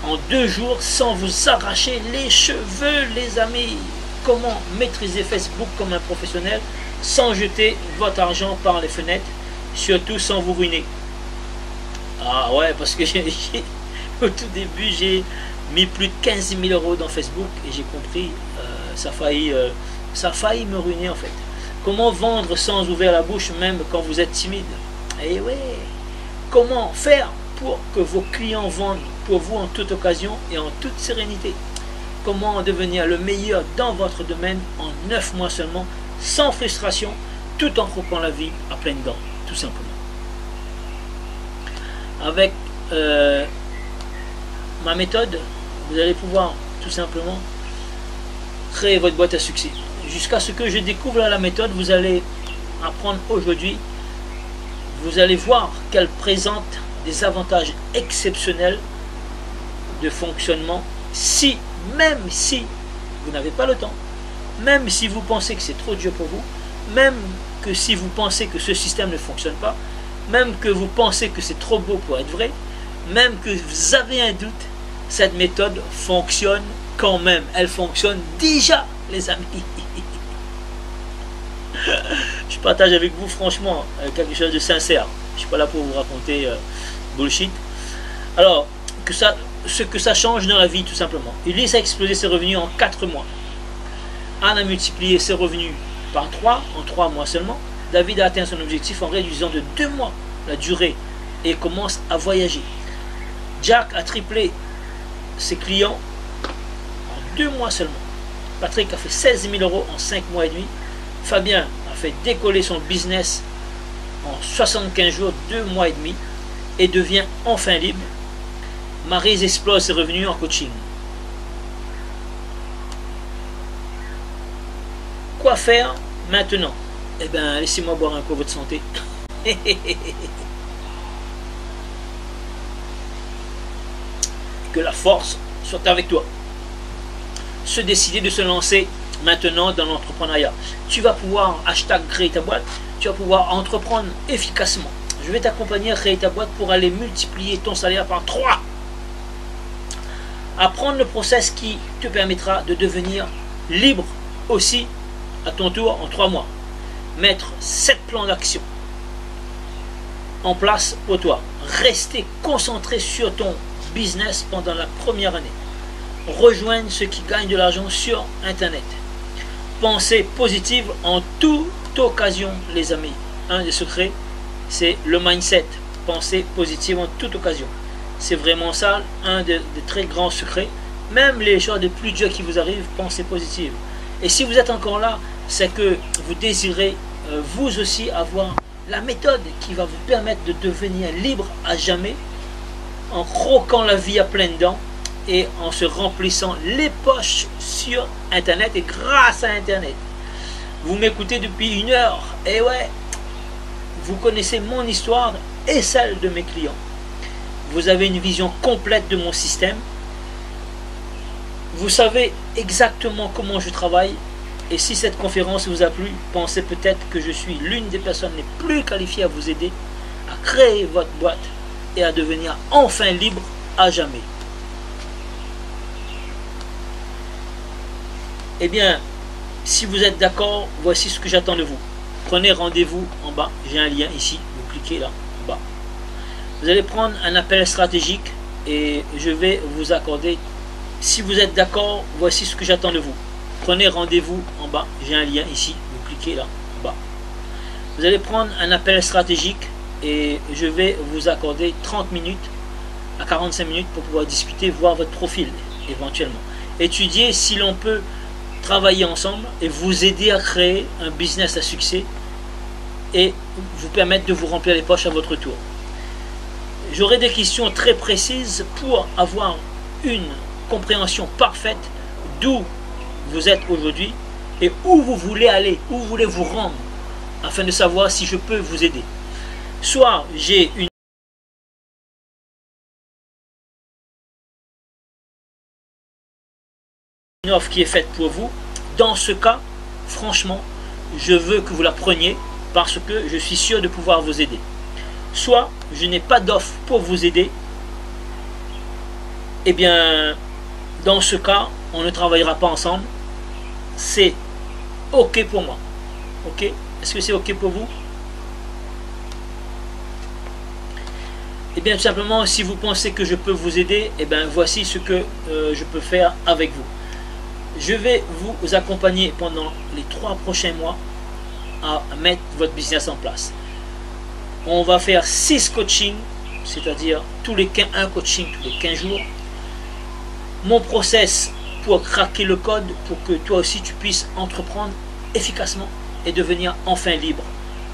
en 2 jours sans vous arracher les cheveux, les amis? Comment maîtriser Facebook comme un professionnel sans jeter votre argent par les fenêtres, surtout sans vous ruiner? Ah ouais, parce que au tout début, j'ai mis plus de 15 000 euros dans Facebook et j'ai compris, ça a failli me ruiner en fait. Comment vendre sans ouvrir la bouche même quand vous êtes timide? Eh ouais. Comment faire pour que vos clients vendent pour vous en toute occasion et en toute sérénité? Comment devenir le meilleur dans votre domaine en 9 mois seulement, sans frustration, tout en croquant la vie à pleines dents, tout simplement. Avec ma méthode, vous allez pouvoir tout simplement créer votre boîte à succès. Jusqu'à ce que je découvre la méthode, vous allez apprendre aujourd'hui, vous allez voir qu'elle présente des avantages exceptionnels de fonctionnement même si vous n'avez pas le temps, même si vous pensez que c'est trop dur pour vous, même que si vous pensez que ce système ne fonctionne pas, même que vous pensez que c'est trop beau pour être vrai, même que vous avez un doute, cette méthode fonctionne quand même. Elle fonctionne déjà, les amis. Je partage avec vous franchement quelque chose de sincère. Je ne suis pas là pour vous raconter bullshit. Alors, ce que ça change dans la vie tout simplement. Ulysse a explosé ses revenus en 4 mois. Anne a multiplié ses revenus par 3 en 3 mois seulement. David a atteint son objectif en réduisant de 2 mois la durée et commence à voyager. Jack a triplé ses clients en 2 mois seulement. Patrick a fait 16 000 euros en 5 mois et demi. Fabien a fait décoller son business en 75 jours, 2 mois et demi et devient enfin libre. Maryse explose ses revenus en coaching. Quoi faire maintenant? Eh bien, laissez-moi boire un coup votre santé. Que la force soit avec toi. Se décider de se lancer maintenant dans l'entrepreneuriat. Tu vas pouvoir créer ta boîte. Tu vas pouvoir entreprendre efficacement. Je vais t'accompagner à créer ta boîte pour aller multiplier ton salaire par 3. Apprendre le process qui te permettra de devenir libre aussi à ton tour en 3 mois. Mettre 7 plans d'action en place pour toi. Rester concentré sur ton business pendant la première année. Rejoindre ceux qui gagnent de l'argent sur Internet. Penser positive en toute occasion, les amis. Un des secrets, c'est le mindset. Penser positive en toute occasion. C'est vraiment ça, un des très grands secrets. Même les choses les plus dures qui vous arrivent, pensez positive. Et si vous êtes encore là, c'est que vous désirez vous aussi avoir la méthode qui va vous permettre de devenir libre à jamais en croquant la vie à pleines dents et en se remplissant les poches sur Internet et grâce à Internet. Vous m'écoutez depuis 1 heure, et ouais, vous connaissez mon histoire et celle de mes clients. Vous avez une vision complète de mon système. Vous savez exactement comment je travaille. Et si cette conférence vous a plu, pensez peut-être que je suis l'une des personnes les plus qualifiées à vous aider à créer votre boîte et à devenir enfin libre à jamais. Eh bien, si vous êtes d'accord, voici ce que j'attends de vous. Prenez rendez-vous en bas, j'ai un lien ici, vous cliquez là, en bas. Vous allez prendre un appel stratégique et je vais vous accorder. Si vous êtes d'accord, voici ce que j'attends de vous. Prenez rendez-vous en bas, j'ai un lien ici, vous cliquez là, en bas. Vous allez prendre un appel stratégique et je vais vous accorder 30 minutes à 45 minutes pour pouvoir discuter, voir votre profil éventuellement. Étudier si l'on peut travailler ensemble et vous aider à créer un business à succès et vous permettre de vous remplir les poches à votre tour. J'aurai des questions très précises pour avoir une compréhension parfaite d'où vous êtes aujourd'hui et où vous voulez aller, où vous voulez vous rendre, afin de savoir si je peux vous aider. Soit j'ai une offre qui est faite pour vous. Dans ce cas, franchement, je veux que vous la preniez parce que je suis sûr de pouvoir vous aider. Soit je n'ai pas d'offre pour vous aider. Eh bien, dans ce cas, on ne travaillera pas ensemble. C'est OK pour moi. OK? Est-ce que c'est OK pour vous? Eh bien, tout simplement, si vous pensez que je peux vous aider, eh bien, voici ce que je peux faire avec vous. Je vais vous accompagner pendant les 3 prochains mois à mettre votre business en place. On va faire 6 coachings, c'est-à-dire un coaching tous les 15 jours. Mon process pour craquer le code, pour que toi aussi tu puisses entreprendre efficacement et devenir enfin libre.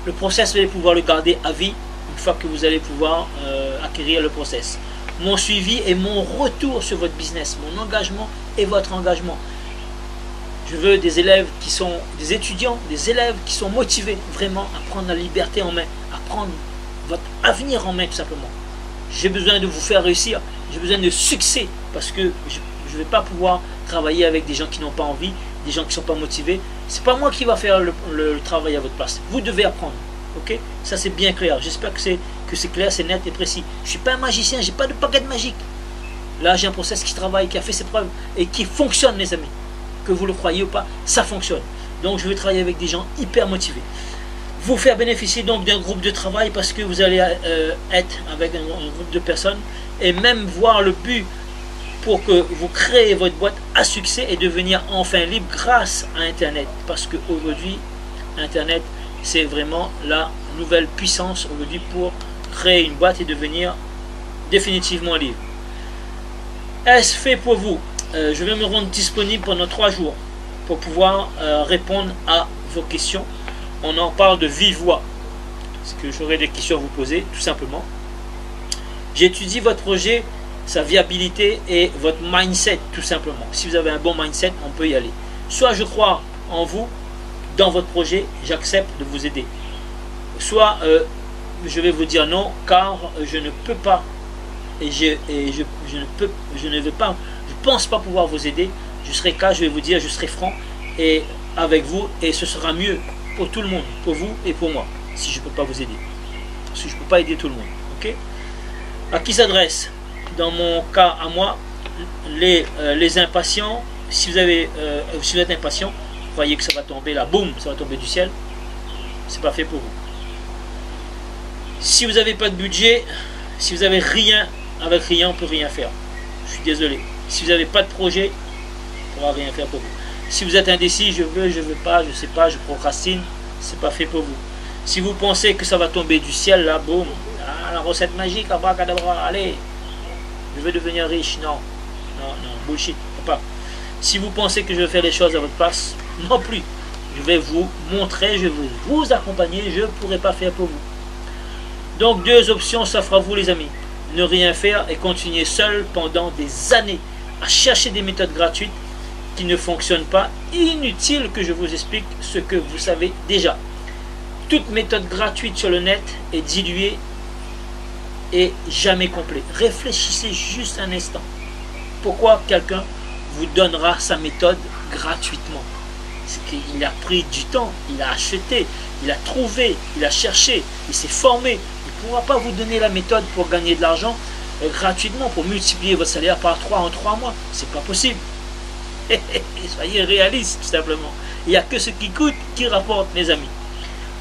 Le process, vous allez pouvoir le garder à vie une fois que vous allez pouvoir acquérir le process. Mon suivi et mon retour sur votre business, mon engagement et votre engagement. Je veux des élèves qui sont des étudiants, des élèves qui sont motivés vraiment à prendre la liberté en main, à prendre votre avenir en main tout simplement. J'ai besoin de vous faire réussir, j'ai besoin de succès parce que je ne vais pas pouvoir travailler avec des gens qui n'ont pas envie, des gens qui ne sont pas motivés. C'est pas moi qui va faire le travail à votre place. Vous devez apprendre. Ok? Ça c'est bien clair. J'espère que c'est clair, c'est net et précis. Je ne suis pas un magicien, je n'ai pas de baguette magique. Là j'ai un process qui travaille, qui a fait ses preuves et qui fonctionne mes amis. Que vous le croyez ou pas, ça fonctionne. Donc je vais travailler avec des gens hyper motivés. Vous faire bénéficier donc d'un groupe de travail parce que vous allez être avec un groupe de personnes et même voir le but pour que vous créez votre boîte à succès et devenir enfin libre grâce à Internet. Parce qu'aujourd'hui, Internet, c'est vraiment la nouvelle puissance aujourd'hui pour créer une boîte et devenir définitivement libre. Est-ce fait pour vous? Je vais me rendre disponible pendant 3 jours pour pouvoir répondre à vos questions. On en parle de vive voix. Parce que j'aurai des questions à vous poser, tout simplement. J'étudie votre projet, sa viabilité et votre mindset, tout simplement. Si vous avez un bon mindset, on peut y aller. Soit je crois en vous, dans votre projet, j'accepte de vous aider. Soit je vais vous dire non, car je ne peux pas et je ne veux pas. Je ne pense pas pouvoir vous aider. Je serai cas, je vais vous dire, je serai franc et avec vous et ce sera mieux pour tout le monde, pour vous et pour moi, si je ne peux pas vous aider. Si je ne peux pas aider tout le monde. Ok? À qui s'adresse? Dans mon cas, à moi, les impatients. Si vous êtes impatient, vous croyez que ça va tomber là, boum, ça va tomber du ciel. C'est pas fait pour vous. Si vous n'avez pas de budget, si vous n'avez rien, avec rien, on ne peut rien faire. Je suis désolé. Si vous n'avez pas de projet, on ne pourra rien faire pour vous. Si vous êtes indécis, je veux pas, je ne sais pas, je procrastine, c'est pas fait pour vous. Si vous pensez que ça va tomber du ciel, là, boum, la recette magique, abracadabra, allez, je veux devenir riche, non, bullshit, pas. Si vous pensez que je vais faire les choses à votre place, non plus. Je vais vous montrer, je vais vous accompagner, je ne pourrai pas faire pour vous. Donc 2 options s'offrent à vous les amis. Ne rien faire et continuer seul pendant des années à chercher des méthodes gratuites qui ne fonctionnent pas. Inutile que je vous explique ce que vous savez déjà. Toute méthode gratuite sur le net est diluée et jamais complète. Réfléchissez juste un instant. Pourquoi quelqu'un vous donnera sa méthode gratuitement? C'est qu'il a pris du temps, il a acheté, il a trouvé, il a cherché, il s'est formé. Il ne pourra pas vous donner la méthode pour gagner de l'argent gratuitement, pour multiplier votre salaire par 3 en 3 mois. C'est pas possible. Soyez réalistes tout simplement. Il n'y a que ce qui coûte qui rapporte mes amis.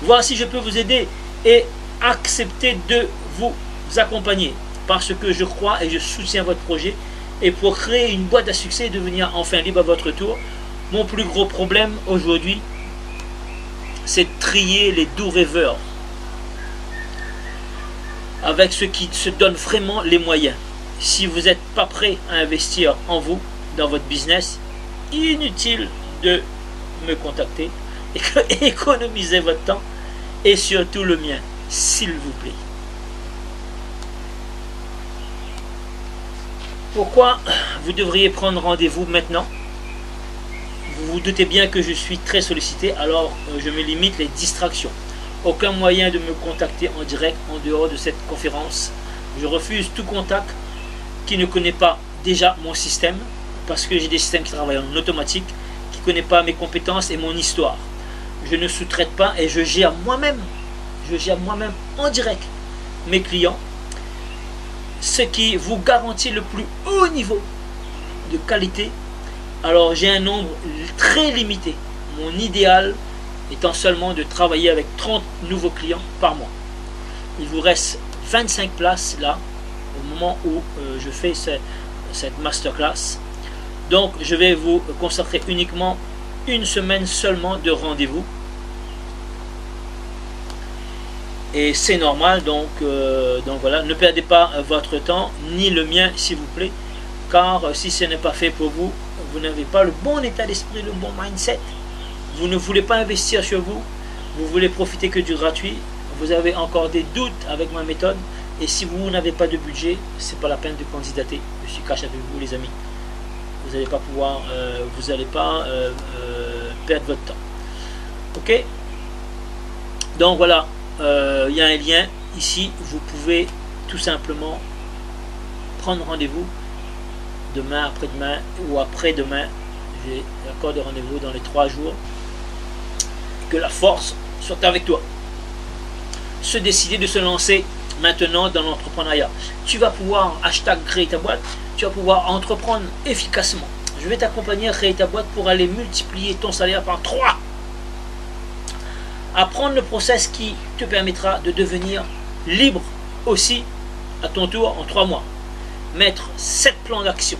Voir si je peux vous aider et accepter de vous accompagner parce que je crois et je soutiens votre projet et pour créer une boîte à succès et devenir enfin libre à votre tour. Mon plus gros problème aujourd'hui, c'est de trier les doux rêveurs avec ceux qui se donnent vraiment les moyens. Si vous n'êtes pas prêt à investir en vous, dans votre business, inutile de me contacter et économisez votre temps et surtout le mien, s'il vous plaît. Pourquoi vous devriez prendre rendez-vous maintenant? Vous vous doutez bien que je suis très sollicité, alors je me limite les distractions. Aucun moyen de me contacter en direct en dehors de cette conférence. Je refuse tout contact qui ne connaît pas déjà mon système, parce que j'ai des systèmes qui travaillent en automatique, qui ne connaissent pas mes compétences et mon histoire. Je ne sous-traite pas et je gère moi-même en direct mes clients, ce qui vous garantit le plus haut niveau de qualité. Alors j'ai un nombre très limité. Mon idéal étant seulement de travailler avec 30 nouveaux clients par mois. Il vous reste 25 places là au moment où je fais cette masterclass. Donc je vais vous consacrer uniquement une semaine seulement de rendez-vous. Et c'est normal, donc voilà, ne perdez pas votre temps, ni le mien s'il vous plaît, car si ce n'est pas fait pour vous, vous n'avez pas le bon état d'esprit, le bon mindset. Vous ne voulez pas investir sur vous, vous voulez profiter que du gratuit, vous avez encore des doutes avec ma méthode, et si vous n'avez pas de budget, c'est pas la peine de candidater. Je suis cash avec vous les amis. Vous n'allez pas pouvoir, vous n'allez pas perdre votre temps. Ok? Donc voilà. Il y a un lien ici, vous pouvez tout simplement prendre rendez-vous demain, après-demain ou après-demain. J'ai l'accord de rendez-vous dans les 3 jours. Que la force soit avec toi. Se décider de se lancer maintenant dans l'entrepreneuriat. Tu vas pouvoir créer ta boîte, tu vas pouvoir entreprendre efficacement. Je vais t'accompagner à créer ta boîte pour aller multiplier ton salaire par 3. Apprendre le process qui te permettra de devenir libre aussi à ton tour en 3 mois. Mettre 7 plans d'action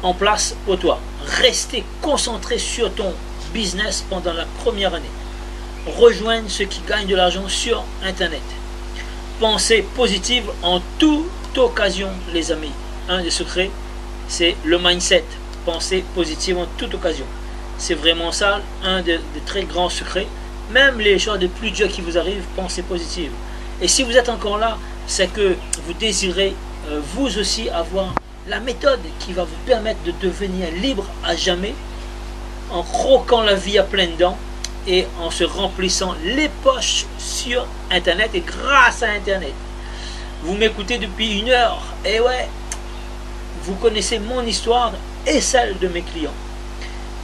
en place pour toi. Rester concentré sur ton business pendant la première année. Rejoindre ceux qui gagnent de l'argent sur Internet. Penser positive en toute occasion les amis. Un des secrets, c'est le mindset. Penser positive en toute occasion. C'est vraiment ça, un des très grands secrets. Même les choses les plus dures qui vous arrivent, pensez positive. Et si vous êtes encore là, c'est que vous désirez vous aussi avoir la méthode qui va vous permettre de devenir libre à jamais, en croquant la vie à pleines dents et en se remplissant les poches sur Internet et grâce à Internet. Vous m'écoutez depuis 1 heure, et ouais, vous connaissez mon histoire et celle de mes clients.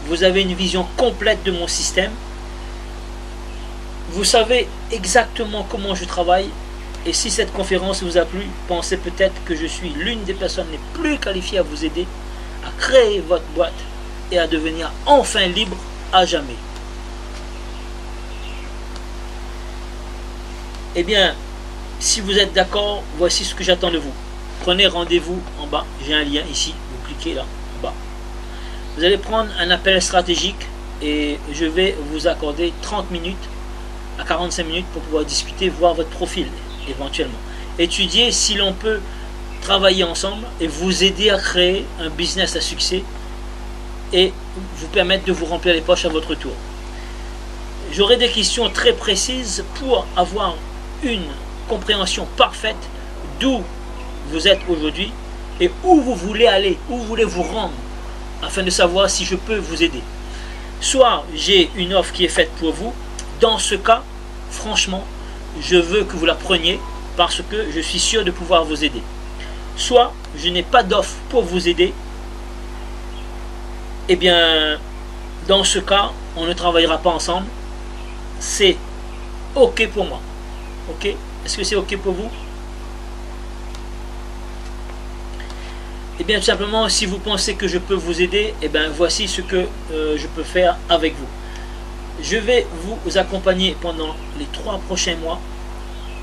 Vous avez une vision complète de mon système. Vous savez exactement comment je travaille. Et si cette conférence vous a plu, pensez peut-être que je suis l'une des personnes les plus qualifiées à vous aider à créer votre boîte et à devenir enfin libre à jamais. Eh bien, si vous êtes d'accord, voici ce que j'attends de vous. Prenez rendez-vous en bas. J'ai un lien ici. Vous cliquez là, en bas. Vous allez prendre un appel stratégique et je vais vous accorder 30 minutes à 45 minutes pour pouvoir discuter, voir votre profil éventuellement. Étudier si l'on peut travailler ensemble et vous aider à créer un business à succès et vous permettre de vous remplir les poches à votre tour. J'aurai des questions très précises pour avoir une compréhension parfaite d'où vous êtes aujourd'hui et où vous voulez aller, où vous voulez vous rendre, afin de savoir si je peux vous aider. Soit j'ai une offre qui est faite pour vous. Dans ce cas, franchement, je veux que vous la preniez parce que je suis sûr de pouvoir vous aider. Soit je n'ai pas d'offre pour vous aider. Eh bien, dans ce cas, on ne travaillera pas ensemble. C'est OK pour moi. OK? Est-ce que c'est OK pour vous? Eh bien, tout simplement, si vous pensez que je peux vous aider, eh bien, voici ce que je peux faire avec vous. Je vais vous accompagner pendant les 3 prochains mois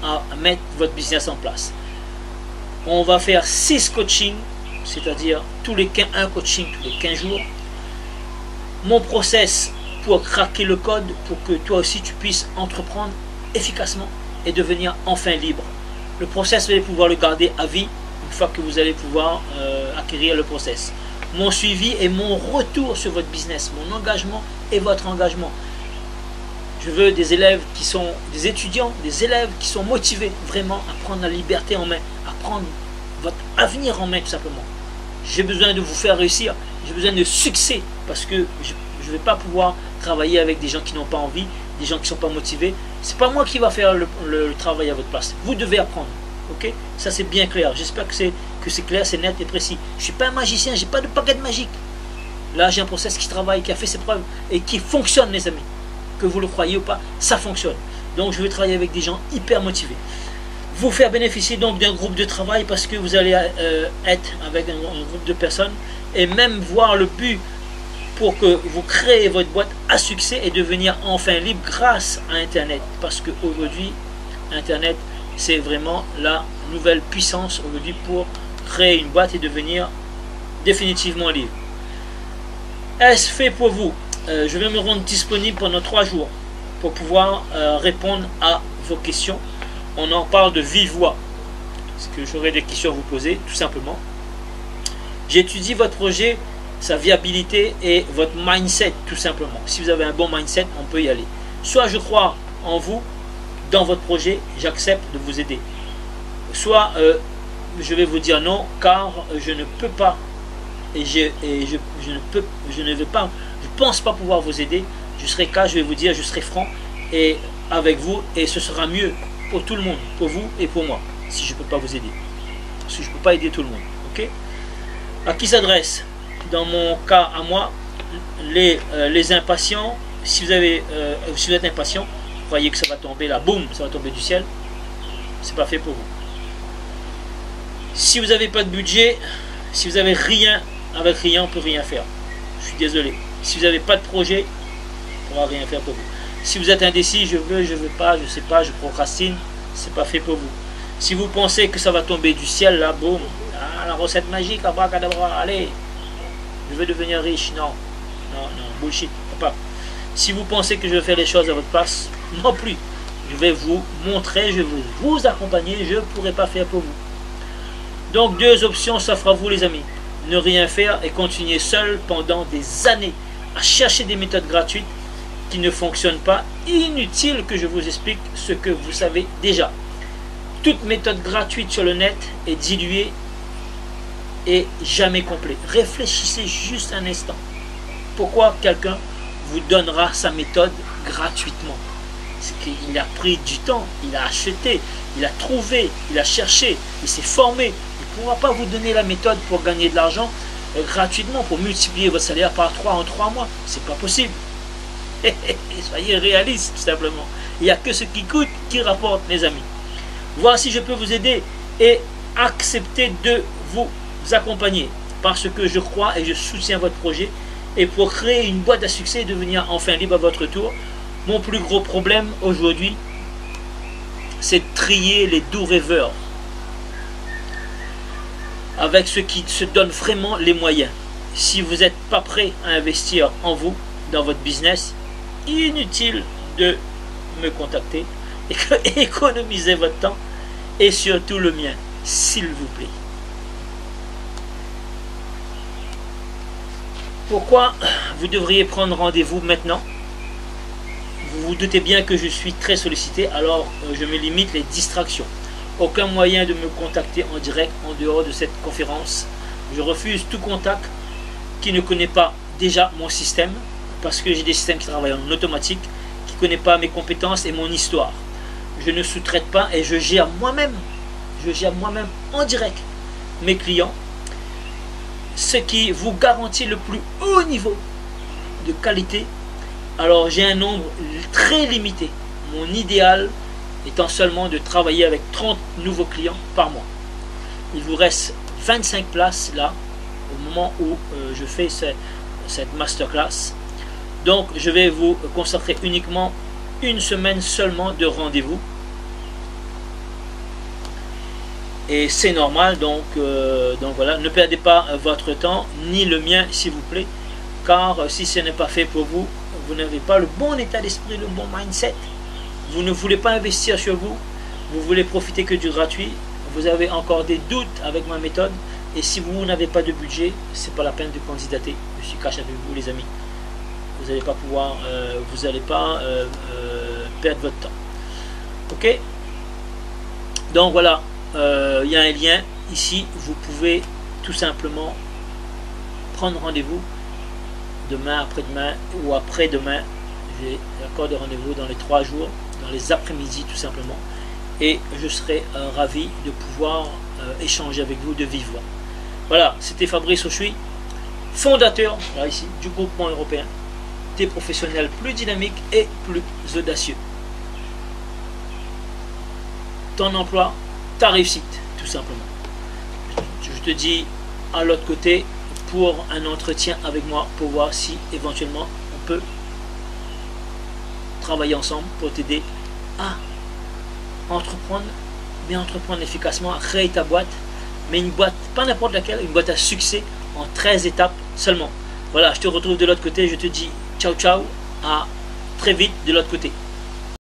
à mettre votre business en place. On va faire 6 coachings, c'est-à-dire un coaching tous les 15 jours. Mon process pour craquer le code, pour que toi aussi tu puisses entreprendre efficacement et devenir enfin libre. Le process, vous allez pouvoir le garder à vie une fois que vous allez pouvoir acquérir le process. Mon suivi et mon retour sur votre business, mon engagement et votre engagement. Je veux des élèves qui sont des étudiants, des élèves qui sont motivés vraiment à prendre la liberté en main, à prendre votre avenir en main tout simplement. J'ai besoin de vous faire réussir, j'ai besoin de succès parce que je ne vais pas pouvoir travailler avec des gens qui n'ont pas envie, des gens qui ne sont pas motivés. C'est pas moi qui va faire le travail à votre place. Vous devez apprendre. Ok? Ça c'est bien clair. J'espère que c'est clair, c'est net et précis. Je ne suis pas un magicien, je n'ai pas de baguette magique. Là j'ai un process qui travaille, qui a fait ses preuves et qui fonctionne les amis. Que vous le croyez ou pas, ça fonctionne. Donc je vais travailler avec des gens hyper motivés. Vous faire bénéficier donc d'un groupe de travail parce que vous allez être avec un groupe de personnes et même voir le but pour que vous créez votre boîte à succès et devenir enfin libre grâce à Internet. Parce qu'aujourd'hui, Internet, c'est vraiment la nouvelle puissance aujourd'hui pour créer une boîte et devenir définitivement libre. Est-ce fait pour vous? Je vais me rendre disponible pendant 3 jours pour pouvoir répondre à vos questions. On en parle de vive voix, parce que j'aurai des questions à vous poser, tout simplement. J'étudie votre projet, sa viabilité et votre mindset, tout simplement. Si vous avez un bon mindset, on peut y aller. Soit je crois en vous, dans votre projet, j'accepte de vous aider. Soit je vais vous dire non, car je ne peux pas, et je ne veux pas, je ne pense pas pouvoir vous aider. Je serai cas, je vais vous dire, je serai franc et avec vous, et ce sera mieux pour tout le monde, pour vous et pour moi, si je ne peux pas vous aider. Si je ne peux pas aider tout le monde. Ok? À qui s'adresse? Dans mon cas, à moi, les impatients. Si vous êtes impatient, vous croyez que ça va tomber là, boum, ça va tomber du ciel. C'est pas fait pour vous. Si vous n'avez pas de budget, si vous n'avez rien, avec rien, on ne peut rien faire. Je suis désolé. Si vous n'avez pas de projet, on ne pourra rien faire pour vous. Si vous êtes indécis, je veux pas, je sais pas, je procrastine, c'est pas fait pour vous. Si vous pensez que ça va tomber du ciel, là, boum, la recette magique, abracadabra, allez, je veux devenir riche, non, bullshit, pas. Si vous pensez que je vais faire les choses à votre place, non plus. Je vais vous montrer, je vais vous accompagner, je ne pourrai pas faire pour vous. Donc 2 options s'offrent à vous les amis. Ne rien faire et continuer seul pendant des années à chercher des méthodes gratuites qui ne fonctionnent pas. Inutile que je vous explique ce que vous savez déjà. Toute méthode gratuite sur le net est diluée et jamais complète. Réfléchissez juste un instant. Pourquoi quelqu'un vous donnera sa méthode gratuitement? C'est qu'il a pris du temps, il a acheté, il a trouvé, il a cherché, il s'est formé. Il ne pourra pas vous donner la méthode pour gagner de l'argent gratuitement, pour multiplier votre salaire par 3 en 3 mois. C'est pas possible. Soyez réalistes, tout simplement. Il n'y a que ce qui coûte qui rapporte, mes amis. Voir si je peux vous aider et accepter de vous accompagner parce que je crois et je soutiens votre projet. Et pour créer une boîte à succès et devenir enfin libre à votre tour, mon plus gros problème aujourd'hui, c'est de trier les doux rêveurs avec ceux qui se donnent vraiment les moyens. Si vous n'êtes pas prêt à investir en vous, dans votre business, inutile de me contacter et économisez votre temps et surtout le mien, s'il vous plaît. Pourquoi vous devriez prendre rendez-vous maintenant? Vous vous doutez bien que je suis très sollicité, alors je me limite les distractions. Aucun moyen de me contacter en direct en dehors de cette conférence. Je refuse tout contact qui ne connaît pas déjà mon système, parce que j'ai des systèmes qui travaillent en automatique, qui ne connaissent pas mes compétences et mon histoire. Je ne sous-traite pas et je gère moi-même en direct mes clients, ce qui vous garantit le plus haut niveau de qualité. Alors j'ai un nombre très limité. Mon idéal étant seulement de travailler avec 30 nouveaux clients par mois. Il vous reste 25 places là au moment où je fais cette masterclass. Donc je vais vous consacrer uniquement une semaine seulement de rendez-vous. Et c'est normal, donc voilà, ne perdez pas votre temps, ni le mien s'il vous plaît, car si ce n'est pas fait pour vous, vous n'avez pas le bon état d'esprit, le bon mindset. Vous ne voulez pas investir sur vous, vous voulez profiter que du gratuit, vous avez encore des doutes avec ma méthode, et si vous n'avez pas de budget, c'est pas la peine de candidater. Je suis cash avec vous les amis. Vous n'allez pas pouvoir, vous n'allez pas perdre votre temps. Ok? Donc voilà, il y a un lien ici, vous pouvez tout simplement prendre rendez-vous demain, après-demain ou après-demain. J'ai l'accord de rendez-vous dans les 3 jours, dans les après-midi tout simplement, et je serai ravi de pouvoir échanger avec vous de vive voix. Voilà, c'était Fabrice Auchuy, fondateur là, ici, du groupement européen des professionnels plus dynamiques et plus audacieux. Ton emploi, ta réussite, tout simplement. Je te dis à l'autre côté pour un entretien avec moi pour voir si éventuellement on peut travailler ensemble pour t'aider à entreprendre, mais entreprendre efficacement, à créer ta boîte, mais une boîte, pas n'importe laquelle, une boîte à succès en 13 étapes seulement. Voilà, je te retrouve de l'autre côté, je te dis ciao ciao, à très vite de l'autre côté.